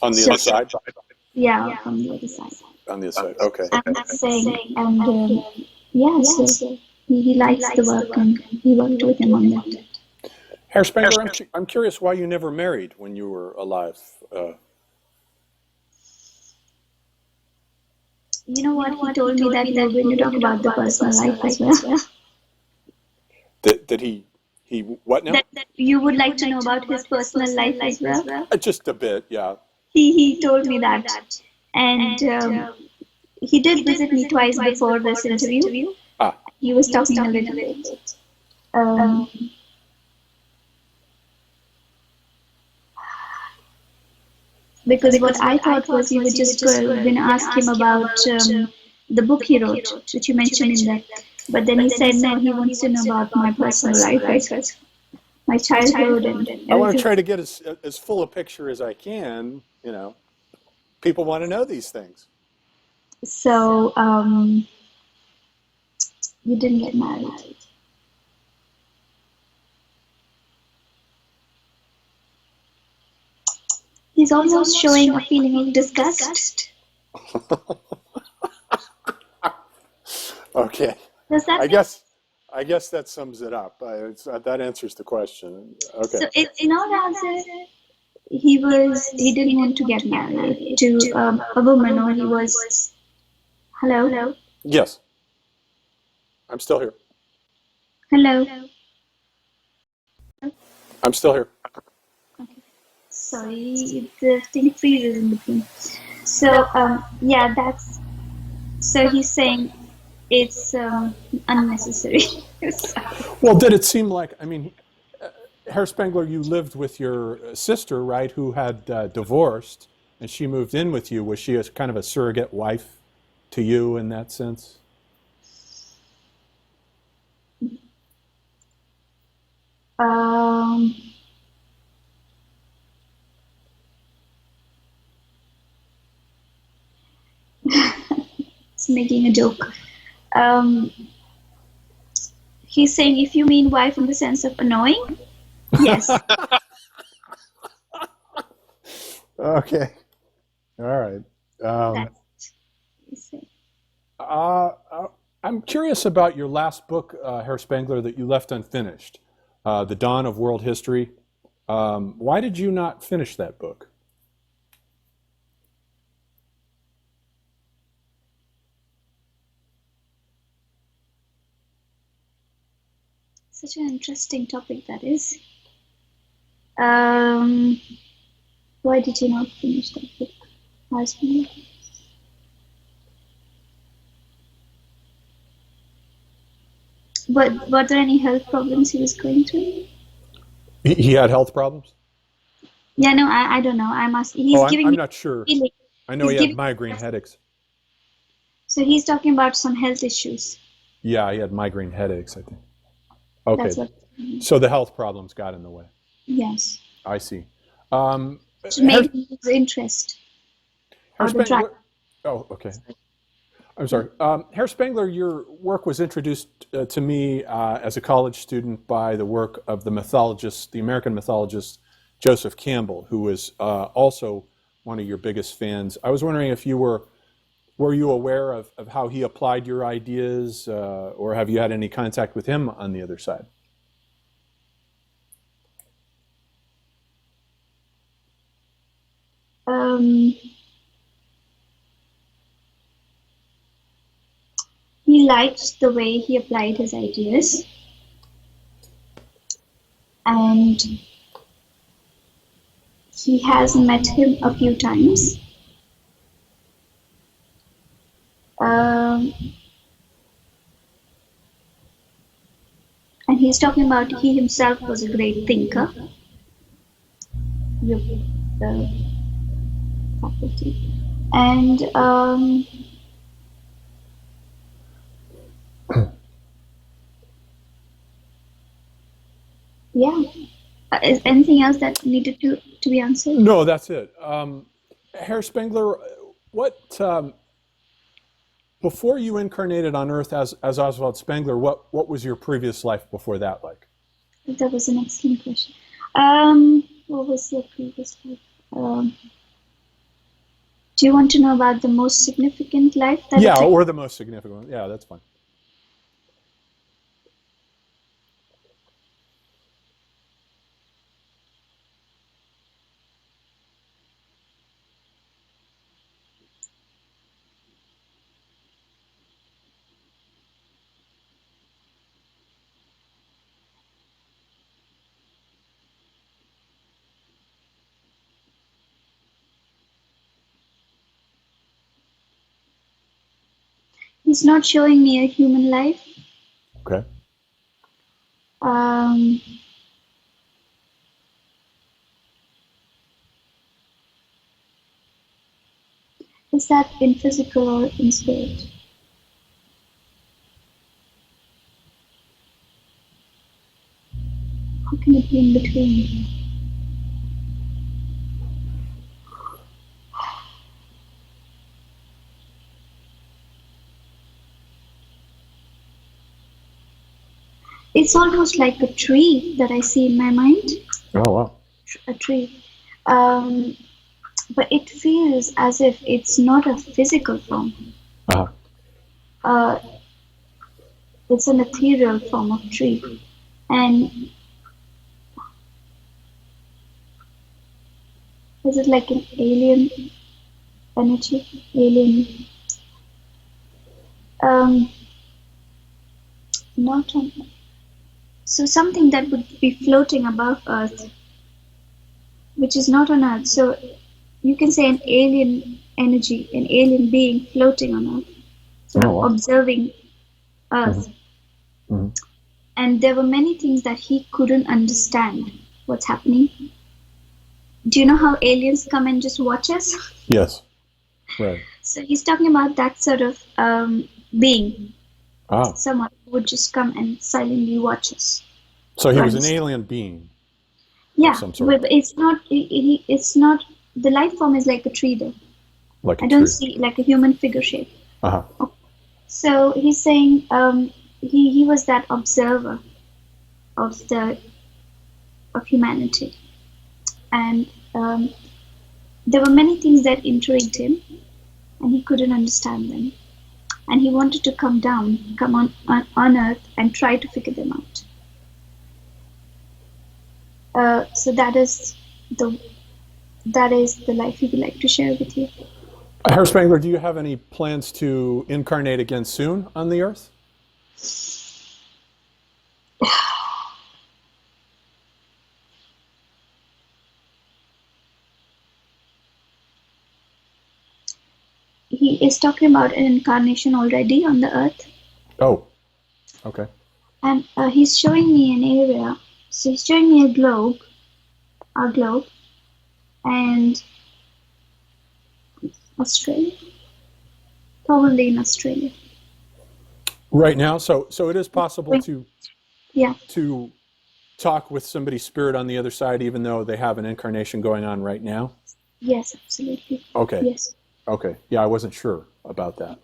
On the other side? Yeah, from the other side. On the other side, okay. I'm not saying, and so he likes the work, and he worked with him on that. Herr Spengler, I'm curious why you never married when you were alive. You know what? He told me that we were going to talk about the personal life as well. That he what now? That you would like to know about his personal life as well? Just a bit, yeah. He told me that. And he did visit me twice before this interview. He was talking a little bit. Because what I thought was you were just going to ask him about the book he wrote, which you mentioned in there. But then he said, no, he wants to know about my personal life, my childhood. And I want to try to get as full a picture as I can, you know. People want to know these things. So, you didn't get married. He's almost showing a feeling of disgust. Okay. Does that I guess that sums it up. That answers the question. Okay. So it's not as if he didn't want to get married to a woman, or he was. Hello? Yes. I'm still here. Hello? I'm still here. Sorry, the thing freezes in between. So, yeah, so he's saying it's unnecessary. Well, did it seem like, I mean, Herr Spengler, you lived with your sister, right, who had divorced, and she moved in with you. Was she a kind of a surrogate wife to you in that sense? It's making a joke. He's saying, if you mean wife in the sense of annoying, yes. Okay. All right. I'm curious about your last book, Herr Spengler, that you left unfinished, The Dawn of World History. Why did you not finish that book? Such an interesting topic that is. Why did you not finish that book? But were there any health problems he was going through? He had health problems? Yeah, no, I don't know. I'm not sure. I know he had migraine headaches. So he's talking about some health issues. Yeah, he had migraine headaches, I think. Okay. That's what, so the health problems got in the way. Yes. I see. Maybe his interest. Herr Spengler, okay. I'm sorry. Herr Spengler, your work was introduced to me as a college student by the work of the American mythologist Joseph Campbell, who was also one of your biggest fans. I was wondering if you were you aware of how he applied your ideas, or have you had any contact with him on the other side? He liked the way he applied his ideas, and he has met him a few times. And he's talking about he himself was a great thinker. The faculty. And yeah. Is anything else that needed to be answered? No, that's it. Herr Spengler, what before you incarnated on Earth as Oswald Spengler, what was your previous life before that like? That was an excellent question. What was your previous life? Do you want to know about the most significant life? Yeah, or the most significant one. Yeah, that's fine. He's not showing me a human life. Okay. Is that in physical or in spirit? How can it be in between? It's almost like a tree that I see in my mind. Oh, wow. A tree. But it feels as if it's not a physical form. Uh-huh. It's an ethereal form of tree. And is it like an alien energy? Alien. Not on. So something that would be floating above Earth, which is not on Earth. So you can say an alien energy, an alien being floating on Earth, sort of observing Earth. Mm-hmm. And there were many things that he couldn't understand what's happening. Do you know how aliens come and just watch us? Yes. Right. So he's talking about that sort of being. Someone who would just come and silently watch us. So he was an alien being. Yeah, of some sort. but it's not. It's not. The life form is like a tree, though. Like a I don't tree. see like a human figure shape. Uh-huh. So he's saying he was that observer of humanity, and there were many things that intrigued him, and he couldn't understand them, and he wanted to come on Earth and try to figure them out. So that is the life he would like to share with you. Herr Spengler, do you have any plans to incarnate again soon on the Earth? He is talking about an incarnation already on the Earth. Oh, okay. And he's showing me an area. So he's showing me our globe, and Australia, probably in Australia. Right now, so it is possible Yeah. to talk with somebody's spirit on the other side, even though they have an incarnation going on right now. Yes, absolutely. Okay. Yes. Okay. Yeah, I wasn't sure about that.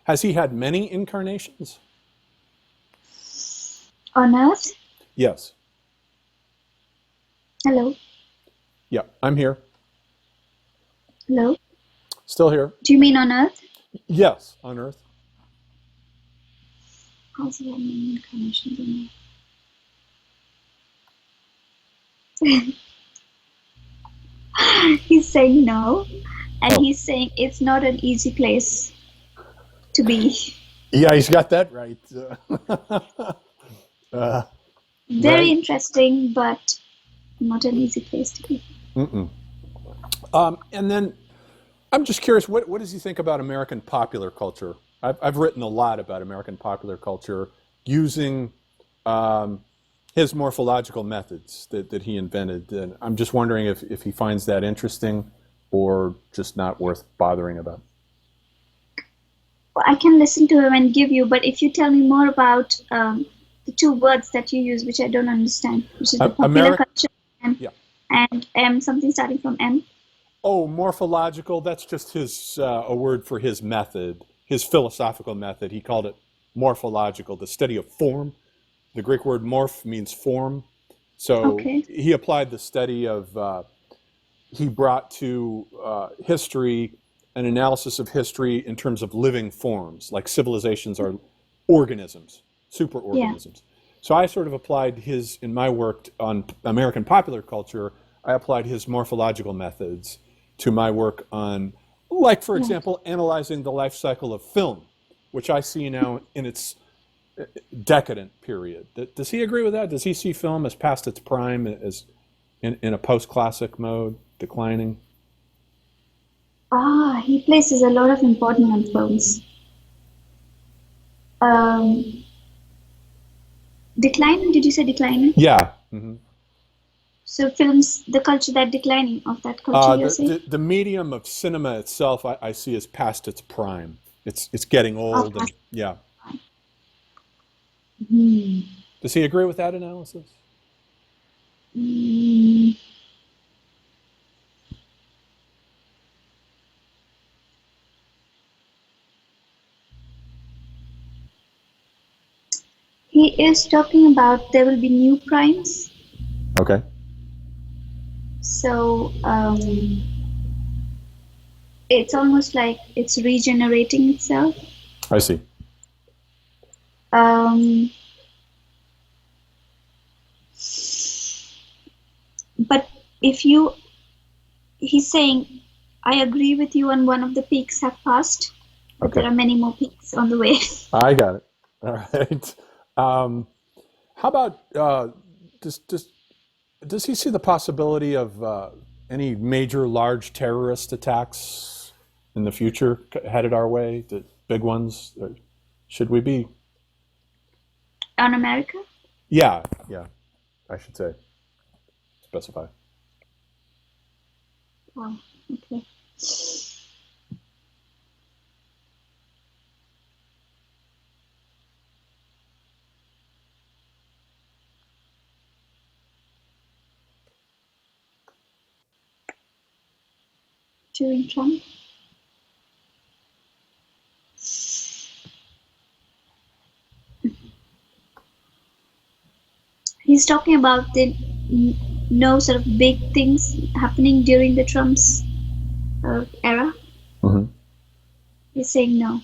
Has he had many incarnations? On Earth. Yes. Hello. Yeah, I'm here. Hello? Still here. Do you mean on Earth? Yes, on Earth. Also, I mean incarnations on Earth. He's saying no, and Oh. he's saying it's not an easy place to be. Yeah, he's got that right. Very right. interesting, but not an easy place to be. Mm-mm. And then I'm just curious, what does he think about American popular culture? I've written a lot about American popular culture using his morphological methods that he invented. And I'm just wondering if he finds that interesting or just not worth bothering about. Well, I can listen to him and give you, but if you tell me more about the two words that you use, which I don't understand, which is the popular culture Yeah. and M, something starting from M. Oh, morphological, that's just his a word for his method, his philosophical method. He called it morphological, the study of form. The Greek word morph means form. So Okay. he applied the study of, he brought to history an analysis of history in terms of living forms, like civilizations are organisms, superorganisms. So I sort of applied his, in my work on American popular culture, I applied his morphological methods to my work on, like, for example, analyzing the life cycle of film, which I see now in its decadent period. Does he agree with that? Does he see film as past its prime, as in a post-classic mode, declining? He places a lot of importance on films. Declining, did you say declining? Yeah. Mm-hmm. So films, the culture that declining of that culture, you're saying? The medium of cinema itself, I see as past its prime. It's getting old, and yeah. Does he agree with that analysis? Mm, he is talking about there will be new primes. Okay. So it's almost like it's regenerating itself. I see. But he's saying, I agree with you on one of the peaks have passed, but Okay. there are many more peaks on the way. I got it. All right. How about does he see the possibility of any major large terrorist attacks in the future headed our way? The big ones? Should we be? On America? Yeah. I should say specify. Wow, okay. During Trump? He's talking about the no sort of big things happening during the Trump's era. Mm-hmm. He's saying no.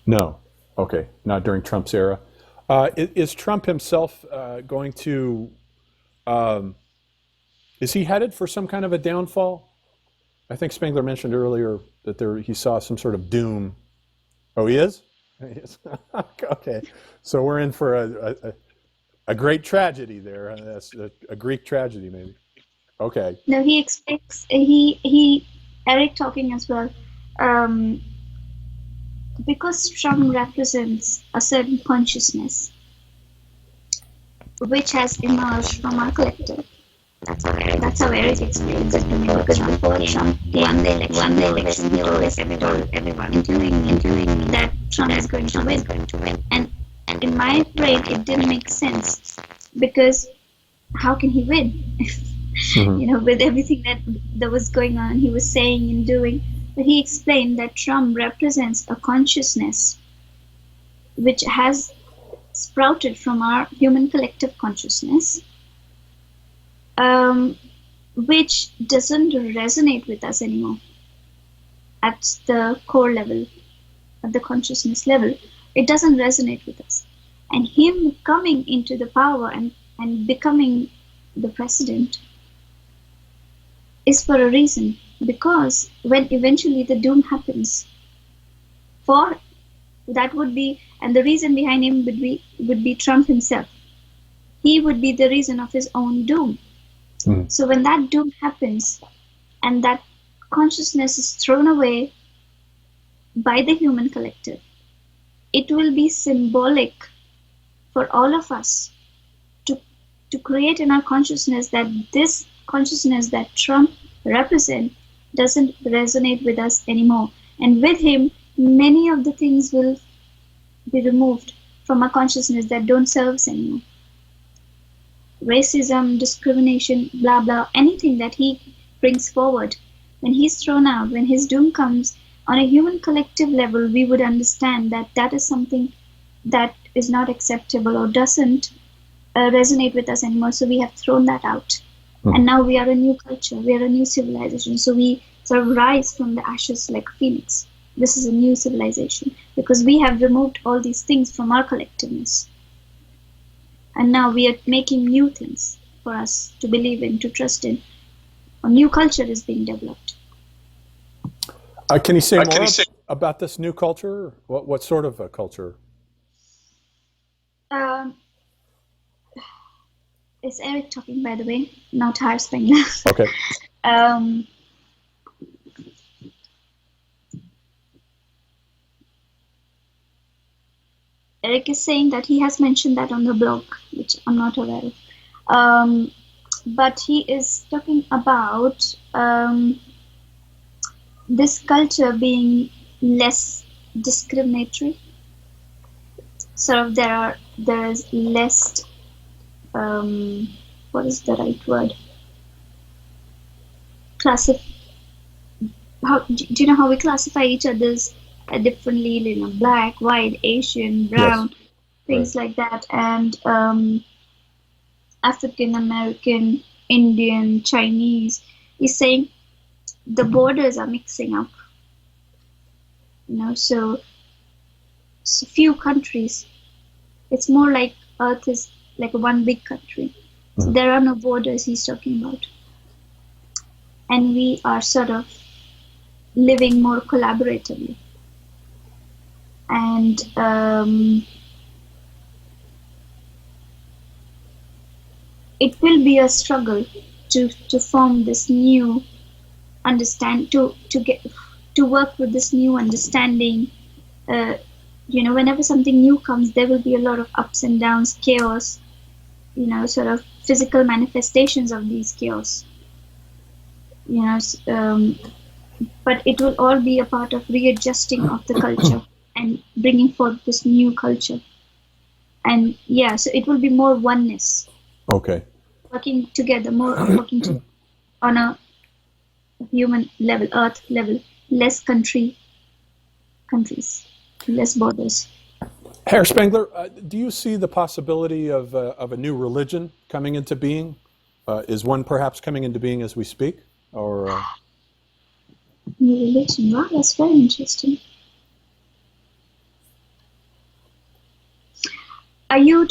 No. Okay. Not during Trump's era. Is Trump himself going to? Is he headed for some kind of a downfall? I think Spengler mentioned earlier that he saw some sort of doom. Oh, he is? He is. Okay. So we're in for a great tragedy there. That's a Greek tragedy, maybe. Okay. No, he expects Eric talking as well. Because Trump represents a certain consciousness which has emerged from our collective. That's how Eric explains it to me, because before Trump won the election, he always told everyone, including me, that Trump is going to win. And in my brain, it didn't make sense, because how can he win? Mm-hmm. With everything that was going on, he was saying and doing. But he explained that Trump represents a consciousness which has sprouted from our human collective consciousness, which doesn't resonate with us anymore at the core level, at the consciousness level. It doesn't resonate with us. And him coming into the power and becoming the president is for a reason, because when eventually the doom happens, for that would be, and the reason behind him would be Trump himself. He would be the reason of his own doom. So when that doom happens and that consciousness is thrown away by the human collective, it will be symbolic for all of us to create in our consciousness that this consciousness that Trump represents doesn't resonate with us anymore. And with him, many of the things will be removed from our consciousness that don't serve us anymore. Racism, discrimination, blah, blah, anything that he brings forward, when he's thrown out, when his doom comes, on a human collective level, we would understand that that is something that is not acceptable or doesn't resonate with us anymore. So we have thrown that out. And now we are a new culture, we are a new civilization. So we sort of rise from the ashes like a phoenix. This is a new civilization because we have removed all these things from our collectiveness. And now we are making new things for us to believe in, to trust in. A new culture is being developed. Can you say more about this new culture? What sort of a culture? It's Eric talking, by the way, not Oswald Spengler. Okay. Eric is saying that he has mentioned that on the blog, which I'm not aware of. But he is talking about this culture being less discriminatory. So there is less, what is the right word? Do you know how we classify each other's differently? You know, black, white, Asian, brown, yes, things right, like that, and African American, Indian, Chinese. He's saying the borders are mixing up. You know, so few countries. It's more like Earth is like one big country. So there are no borders he's talking about. And we are sort of living more collaboratively. And it will be a struggle to form this new to work with this new understanding. You know, whenever something new comes, there will be a lot of ups and downs, chaos, you know, sort of physical manifestations of these chaos. You know, but it will all be a part of readjusting of the culture and bringing forth this new culture. And yeah, so it will be more oneness. Okay. Working together, more working on a human level, Earth level, less countries, less borders. Herr Spengler, do you see the possibility of a new religion coming into being? Is one perhaps coming into being as we speak? Or new religion? Wow, that's very interesting. Are you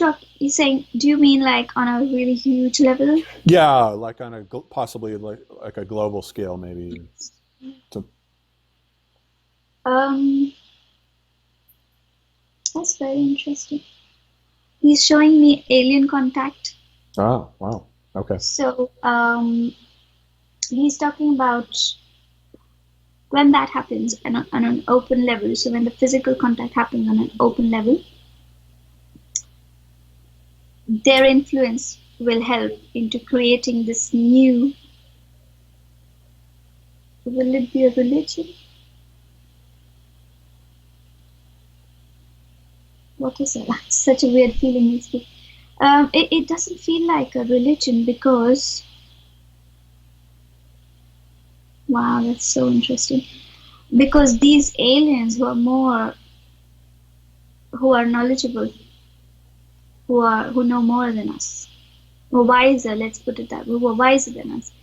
saying? Do you mean like on a really huge level? Yeah, like on a possibly like a global scale, maybe. That's very interesting. He's showing me alien contact. Oh, wow. Okay. So he's talking about when that happens on an open level. So when the physical contact happens on an open level, their influence will help into creating this new. Will it be a religion? What is it? Such a weird feeling. It doesn't feel like a religion because, wow, that's so interesting. Because these aliens who are knowledgeable, who know more than us, who are wiser, let's put it that way, who are wiser than us,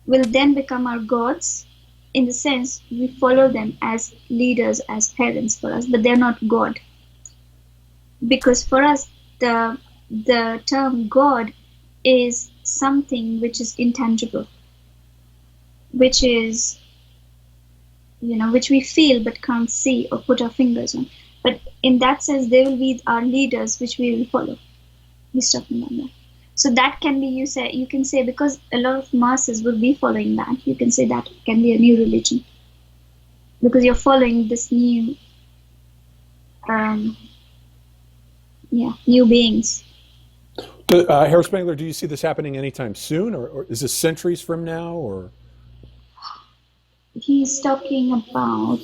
will then become our gods. In the sense, we follow them as leaders, as parents for us, but they're not God. Because for us, the term God is something which is intangible, which is, which we feel but can't see or put our fingers on. But in that sense, they will be our leaders, which we will follow. He's talking about that. So that can be, you can say, because a lot of masses will be following that, you can say that can be a new religion, because you're following this new, new beings. Herr Spengler, do you see this happening anytime soon, or is this centuries from now, or? He's talking about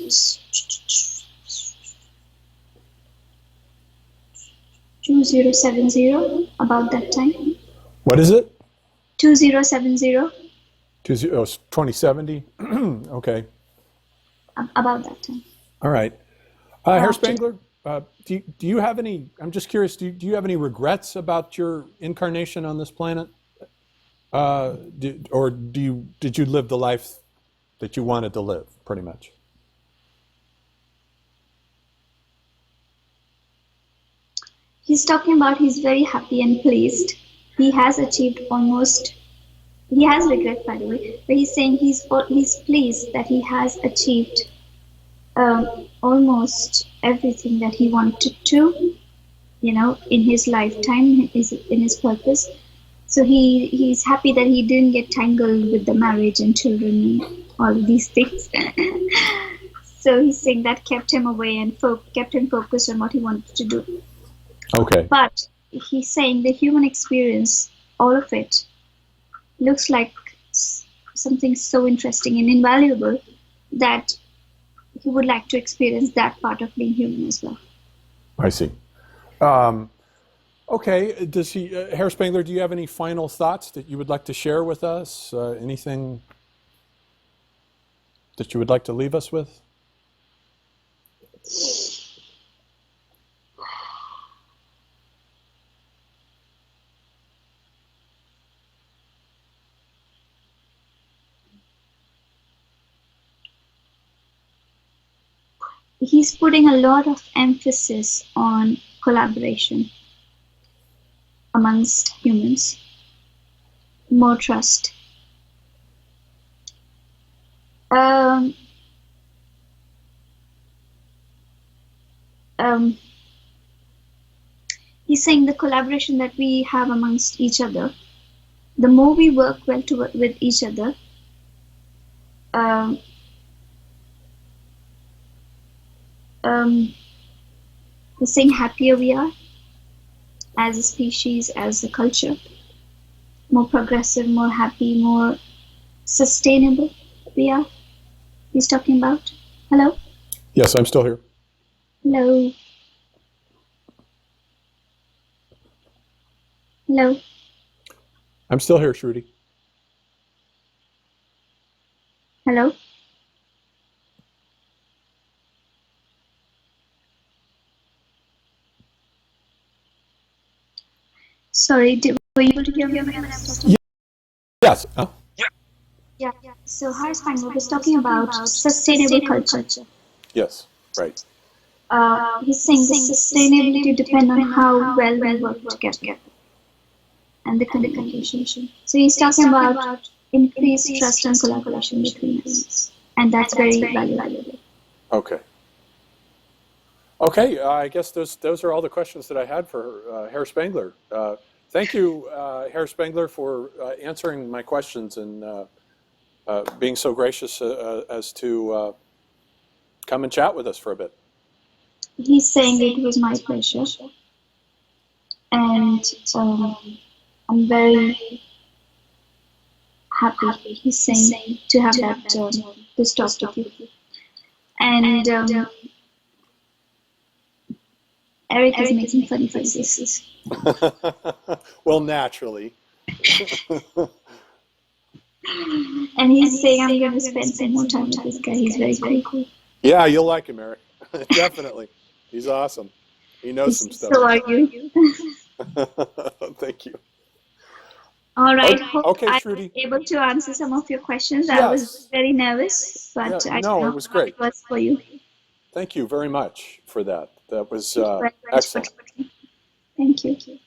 2070, about that time. What is it? 2070. 2070? Okay. About that time. All right. Herr Spengler, do you have any, I'm just curious, do you have any regrets about your incarnation on this planet? Did you live the life that you wanted to live, pretty much? He's talking about he's very happy and pleased. He has achieved he has regret, by the way, but he's saying he's pleased that he has achieved almost everything that he wanted to, in his lifetime, in his purpose. So he's happy that he didn't get tangled with the marriage and children and all of these things. So he's saying that kept him away and kept him focused on what he wanted to do. Okay. But he's saying the human experience, all of it, looks like something so interesting and invaluable that he would like to experience that part of being human as well. I see. Okay. Does Herr Spengler, do you have any final thoughts that you would like to share with us? Anything that you would like to leave us with? He's putting a lot of emphasis on collaboration amongst humans, more trust. He's saying the collaboration that we have amongst each other, the more we work well with each other, he's saying happier we are as a species, as a culture, more progressive, more happy, more sustainable we are. He's talking about. Hello? Yes, I'm still here. Hello? Hello? I'm still here, Shruti. Hello? Sorry, were you able to hear me when I was talking? Yes. Yeah. So Herr Spengler was talking about sustainable culture. Yes. Right. He's saying the sustainability depends on how well we work together and the communication. So he's talking about increased trust and collaboration between us, and that's very valuable. Okay. Okay. I guess those are all the questions that I had for Herr Spengler. Thank you, Herr Spengler, for answering my questions and being so gracious as to come and chat with us for a bit. He's saying it was my pleasure, and I'm very happy. He's saying to have this talk with you, and Eric is making funny faces. Well, naturally. And he's saying I'm going to spend some more time with this guy. He's very cool. Yeah, you'll like him, Eric. Definitely. He's awesome. He knows some stuff. So are you. Thank you. All right. Hope Okay, I was Shruti. able to answer some of your questions. I was Yes. very nervous, Yeah, but I no, don't it know was how it great. was for you. Thank you very much for that. That was Thank you very much for excellent. talking. Thank you.